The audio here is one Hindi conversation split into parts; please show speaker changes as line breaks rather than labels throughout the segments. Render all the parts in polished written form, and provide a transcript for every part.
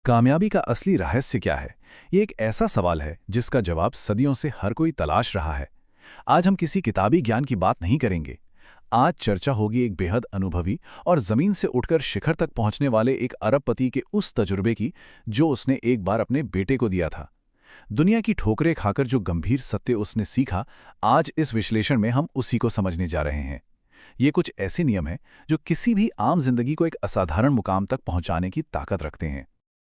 कामयाबी का असली रहस्य क्या है? ये एक ऐसा सवाल है जिसका जवाब सदियों से हर कोई तलाश रहा है। आज हम किसी किताबी ज्ञान की बात नहीं करेंगे। आज चर्चा होगी एक बेहद अनुभवी और जमीन से उठकर शिखर तक पहुंचने वाले एक अरबपति के उस तजुर्बे की जो उसने एक बार अपने बेटे को दिया था। दुनिया की ठोकरें खाकर जो गंभीर सत्य उसने सीखा, आज इस विश्लेषण में हम उसी को समझने जा रहे हैं। ये कुछ ऐसे नियम हैं जो किसी भी आम जिंदगी को एक असाधारण मुकाम तक पहुंचाने की ताकत रखते हैं।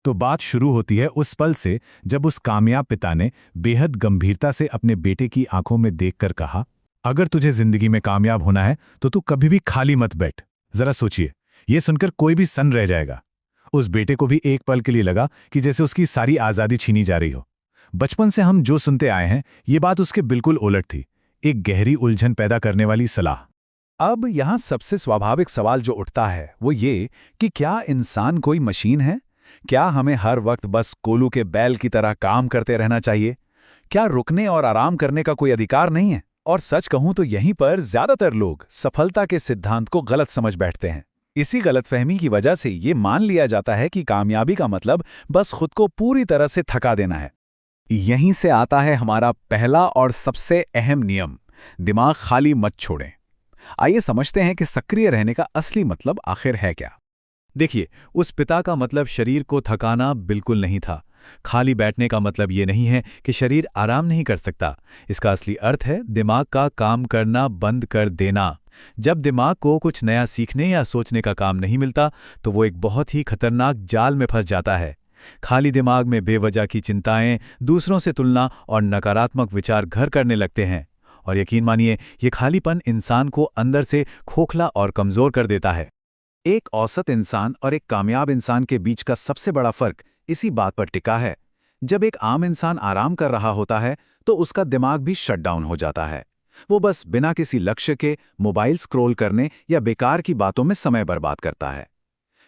तो बात शुरू होती है उस पल से जब उस कामयाब पिता ने बेहद गंभीरता से अपने बेटे की आंखों में देखकर कहा, अगर तुझे जिंदगी में कामयाब होना है तो तू कभी भी खाली मत बैठ। जरा सोचिए, ये सुनकर कोई भी सन्न रह जाएगा। उस बेटे को भी एक पल के लिए लगा कि जैसे उसकी सारी आज़ादी छीनी जा रही हो। बचपन से हम जो सुनते आए हैं, ये बात उसके बिल्कुल उलट थी, एक गहरी उलझन पैदा करने वाली सलाह।
अब यहाँ सबसे स्वाभाविक सवाल जो उठता है वो ये कि क्या इंसान कोई मशीन है? क्या हमें हर वक्त बस कोलू के बैल की तरह काम करते रहना चाहिए? क्या रुकने और आराम करने का कोई अधिकार नहीं है? और सच कहूं तो यहीं पर ज्यादातर लोग सफलता के सिद्धांत को गलत समझ बैठते हैं। इसी गलतफहमी की वजह से ये मान लिया जाता है कि कामयाबी का मतलब बस खुद को पूरी तरह से थका देना है। यहीं से आता है हमारा पहला और सबसे अहम नियम, दिमाग खाली मत छोड़ें। आइए समझते हैं कि सक्रिय रहने का असली मतलब आखिर है क्या। देखिए, उस पिता का मतलब शरीर को थकाना बिल्कुल नहीं था। खाली बैठने का मतलब ये नहीं है कि शरीर आराम नहीं कर सकता। इसका असली अर्थ है दिमाग का काम करना बंद कर देना। जब दिमाग को कुछ नया सीखने या सोचने का काम नहीं मिलता तो वो एक बहुत ही खतरनाक जाल में फंस जाता है। खाली दिमाग में बेवजह की चिंताएं, दूसरों से तुलना और नकारात्मक विचार घर करने लगते हैं। और यकीन मानिए, ये खालीपन इंसान को अंदर से खोखला और कमजोर कर देता है। एक औसत इंसान और एक कामयाब इंसान के बीच का सबसे बड़ा फर्क इसी बात पर टिका है। जब एक आम इंसान आराम कर रहा होता है तो उसका दिमाग भी शटडाउन हो जाता है। वो बस बिना किसी लक्ष्य के मोबाइल स्क्रॉल करने या बेकार की बातों में समय बर्बाद करता है।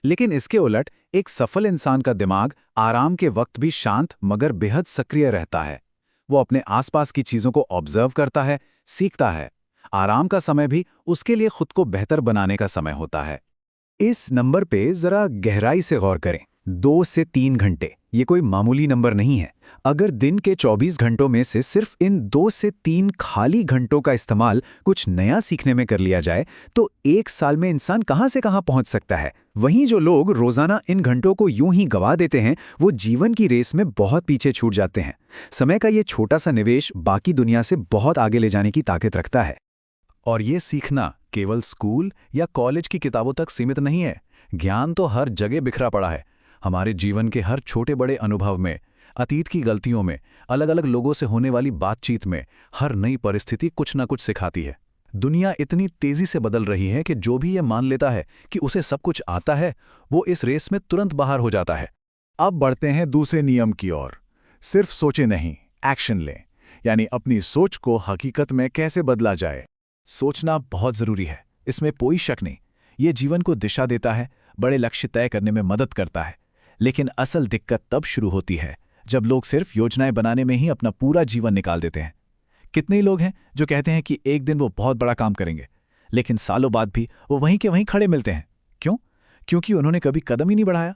लेकिन इसके उलट एक सफल इंसान का दिमाग आराम के वक्त भी शांत मगर बेहद सक्रिय रहता है। वो अपने आसपास की चीजों को ऑब्जर्व करता है, सीखता है। आराम का समय भी उसके लिए खुद को बेहतर बनाने का समय होता है। इस नंबर पे जरा गहराई से गौर करें। 2 से 3 घंटे, ये कोई मामूली नंबर नहीं है। अगर दिन के 24 घंटों में से सिर्फ इन 2 से 3 खाली घंटों का इस्तेमाल कुछ नया सीखने में कर लिया जाए तो 1 साल में इंसान कहां से कहां पहुंच सकता है। वहीं जो लोग रोजाना इन घंटों को यूं ही गवा देते हैं, वो जीवन की रेस में बहुत पीछे छूट जाते हैं। समय का ये छोटा सा निवेश बाकी दुनिया से बहुत आगे ले जाने की ताकत रखता है। और ये सीखना केवल स्कूल या कॉलेज की किताबों तक सीमित नहीं है। ज्ञान तो हर जगह बिखरा पड़ा है। हमारे जीवन के हर छोटे बड़े अनुभव में, अतीत की गलतियों में, अलग अलग लोगों से होने वाली बातचीत में, हर नई परिस्थिति कुछ न कुछ सिखाती है। दुनिया इतनी तेजी से बदल रही है कि जो भी ये मान लेता है कि उसे सब कुछ आता है, वो इस रेस में तुरंत बाहर हो जाता है। अब बढ़ते हैं दूसरे नियम की ओर। सिर्फ सोचे नहीं, एक्शन लें। यानी अपनी सोच को हकीकत में कैसे बदला जाए। सोचना बहुत जरूरी है, इसमें कोई शक नहीं। ये जीवन को दिशा देता है, बड़े लक्ष्य तय करने में मदद करता है। लेकिन असल दिक्कत तब शुरू होती है जब लोग सिर्फ योजनाएं बनाने में ही अपना पूरा जीवन निकाल देते हैं। कितने ही लोग हैं जो कहते हैं कि एक दिन वो बहुत बड़ा काम करेंगे, लेकिन सालों बाद भी वो वहीं के वहीं खड़े मिलते हैं। क्यों? क्योंकि उन्होंने कभी कदम ही नहीं बढ़ाया।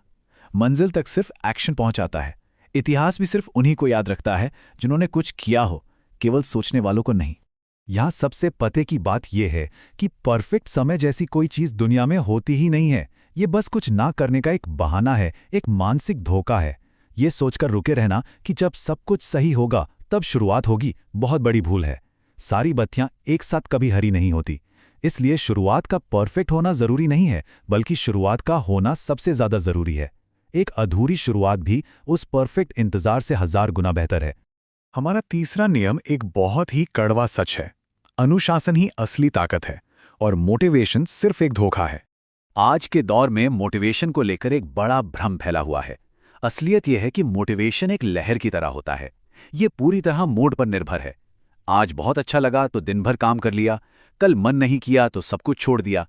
मंजिल तक सिर्फ एक्शन पहुंचाता है। इतिहास भी सिर्फ उन्हीं को याद रखता है जिन्होंने कुछ किया हो, केवल सोचने वालों को नहीं। यहाँ सबसे पते की बात यह है कि परफेक्ट समय जैसी कोई चीज दुनिया में होती ही नहीं है। ये बस कुछ ना करने का एक बहाना है, एक मानसिक धोखा है। ये सोचकर रुके रहना कि जब सब कुछ सही होगा तब शुरुआत होगी, बहुत बड़ी भूल है। सारी बत्तियां एक साथ कभी हरी नहीं होती। इसलिए शुरुआत का परफेक्ट होना जरूरी नहीं है, बल्कि शुरुआत का होना सबसे ज्यादा जरूरी है। एक अधूरी शुरुआत भी उस परफेक्ट इंतजार से 1000 गुना बेहतर है। हमारा तीसरा नियम एक बहुत ही कड़वा सच है। अनुशासन ही असली ताकत है और मोटिवेशन सिर्फ एक धोखा है। आज के दौर में मोटिवेशन को लेकर एक बड़ा भ्रम फैला हुआ है। असलियत यह है कि मोटिवेशन एक लहर की तरह होता है। ये पूरी तरह मूड पर निर्भर है। आज बहुत अच्छा लगा तो दिन भर काम कर लिया, कल मन नहीं किया तो सब कुछ छोड़ दिया।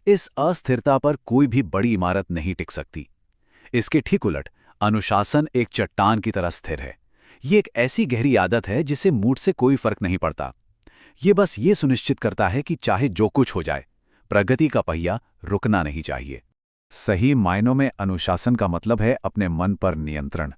इस अस्थिरता पर कोई भी बड़ी इमारत नहीं टिक सकती। इसके ठीक उलट अनुशासन एक चट्टान की तरह स्थिर है। ये एक ऐसी गहरी आदत है जिसे मूड से कोई फर्क नहीं पड़ता। ये बस ये सुनिश्चित करता है कि चाहे जो कुछ हो जाए, प्रगति का पहिया रुकना नहीं चाहिए। सही मायनों में अनुशासन का मतलब है अपने मन पर नियंत्रण।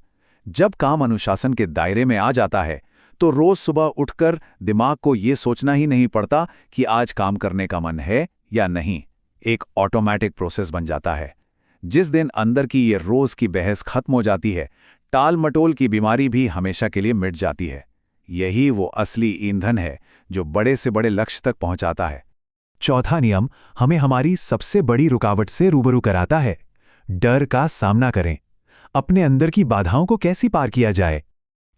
जब काम अनुशासन के दायरे में आ जाता है तो रोज सुबह उठकर दिमाग को ये सोचना ही नहीं पड़ता कि आज काम करने का मन है या नहीं। एक ऑटोमेटिक प्रोसेस बन जाता है। जिस दिन अंदर की ये रोज की बहस खत्म हो जाती है, टाल मटोल की बीमारी भी हमेशा के लिए मिट जाती है। यही वो असली ईंधन है जो बड़े से बड़े लक्ष्य तक पहुंचाता है।
चौथा नियम हमें हमारी सबसे बड़ी रुकावट से रूबरू कराता है। डर का सामना करें। अपने अंदर की बाधाओं को कैसे पार किया जाए?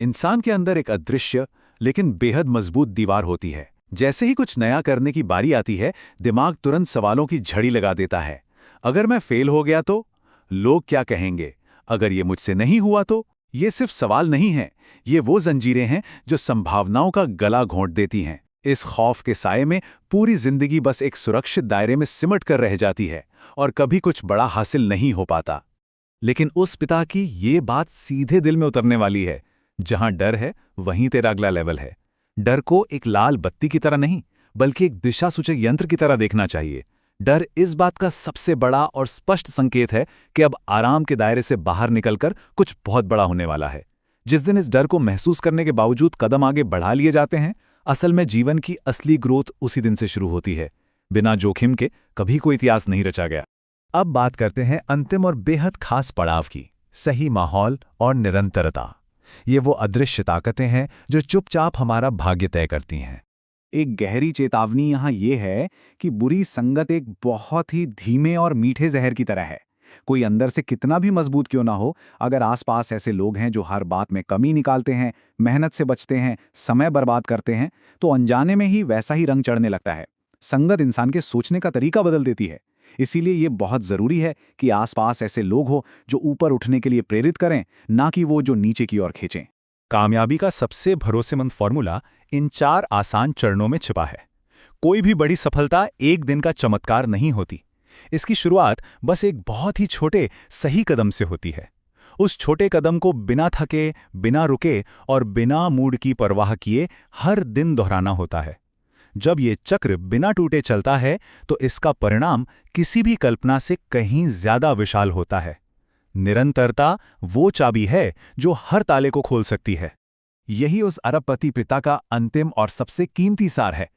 इंसान के अंदर एक अदृश्य लेकिन बेहद मजबूत दीवार होती है। जैसे ही कुछ नया करने की बारी आती है, दिमाग तुरंत सवालों की झड़ी लगा देता है। अगर मैं फेल हो गया तो? लोग क्या कहेंगे? अगर ये मुझसे नहीं हुआ तो? ये सिर्फ सवाल नहीं है, ये वो जंजीरें हैं जो संभावनाओं का गला घोंट देती हैं। इस खौफ के साये में पूरी जिंदगी बस एक सुरक्षित दायरे में सिमट कर रह जाती है और कभी कुछ बड़ा हासिल नहीं हो पाता।
लेकिन उस पिता की ये बात सीधे दिल में उतरने वाली है। जहां डर है वहीं तेरा अगला लेवल है। डर को एक लाल बत्ती की तरह नहीं, बल्कि एक दिशा सूचक यंत्र की तरह देखना चाहिए। डर इस बात का सबसे बड़ा और स्पष्ट संकेत है कि अब आराम के दायरे से बाहर निकलकर कुछ बहुत बड़ा होने वाला है। जिस दिन इस डर को महसूस करने के बावजूद कदम आगे बढ़ा लिए जाते हैं, असल में जीवन की असली ग्रोथ उसी दिन से शुरू होती है। बिना जोखिम के कभी कोई इतिहास नहीं रचा गया।
अब बात करते हैं अंतिम और बेहद खास पड़ाव की, सही माहौल और निरंतरता। ये वो अदृश्य ताकतें हैं जो चुपचाप हमारा भाग्य तय करती हैं।
एक गहरी चेतावनी यहाँ ये है कि बुरी संगत एक बहुत ही धीमे और मीठे जहर की तरह है। कोई अंदर से कितना भी मजबूत क्यों ना हो, अगर आसपास ऐसे लोग हैं जो हर बात में कमी निकालते हैं, मेहनत से बचते हैं, समय बर्बाद करते हैं, तो अनजाने में ही वैसा ही रंग चढ़ने लगता है। संगत इंसान के सोचने का तरीका बदल देती है। इसीलिए ये बहुत ज़रूरी है कि आसपास ऐसे लोग हो जो ऊपर उठने के लिए प्रेरित करें, ना कि वो जो नीचे की ओर खींचें।
कामयाबी का सबसे भरोसेमंद फॉर्मूला इन 4 आसान चरणों में छिपा है। कोई भी बड़ी सफलता एक दिन का चमत्कार नहीं होती। इसकी शुरुआत बस एक बहुत ही छोटे सही कदम से होती है। उस छोटे कदम को बिना थके, बिना रुके और बिना मूड की परवाह किए हर दिन दोहराना होता है। जब ये चक्र बिना टूटे चलता है तो इसका परिणाम किसी भी कल्पना से कहीं ज्यादा विशाल होता है। निरंतरता वो चाबी है जो हर ताले को खोल सकती है।
यही उस अरबपति पिता का अंतिम और सबसे कीमती सार है।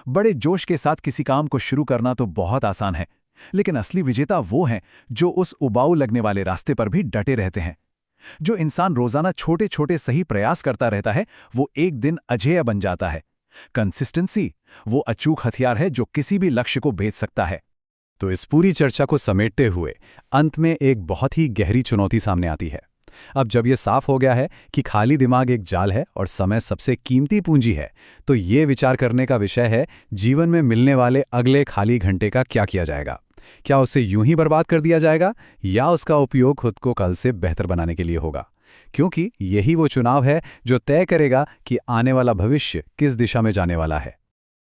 बड़े जोश के साथ किसी काम को शुरू करना तो बहुत आसान है, लेकिन असली विजेता वो हैं जो उस उबाऊ लगने वाले रास्ते पर भी डटे रहते हैं। जो इंसान रोजाना छोटे छोटे सही प्रयास करता रहता है, वो एक दिन अजेय बन जाता है। कंसिस्टेंसी वो अचूक हथियार है जो किसी भी लक्ष्य को भेद सकता है।
तो इस पूरी चर्चा को समेटते हुए अंत में एक बहुत ही गहरी चुनौती सामने आती है। अब जब यह साफ हो गया है कि खाली दिमाग एक जाल है और समय सबसे कीमती पूंजी है, तो ये विचार करने का विषय है जीवन में मिलने वाले अगले खाली घंटे का क्या किया जाएगा। क्या उसे यूं ही बर्बाद कर दिया जाएगा या उसका उपयोग खुद को कल से बेहतर बनाने के लिए होगा? क्योंकि यही वो चुनाव है जो तय करेगा कि आने वाला भविष्य किस दिशा में जाने वाला है।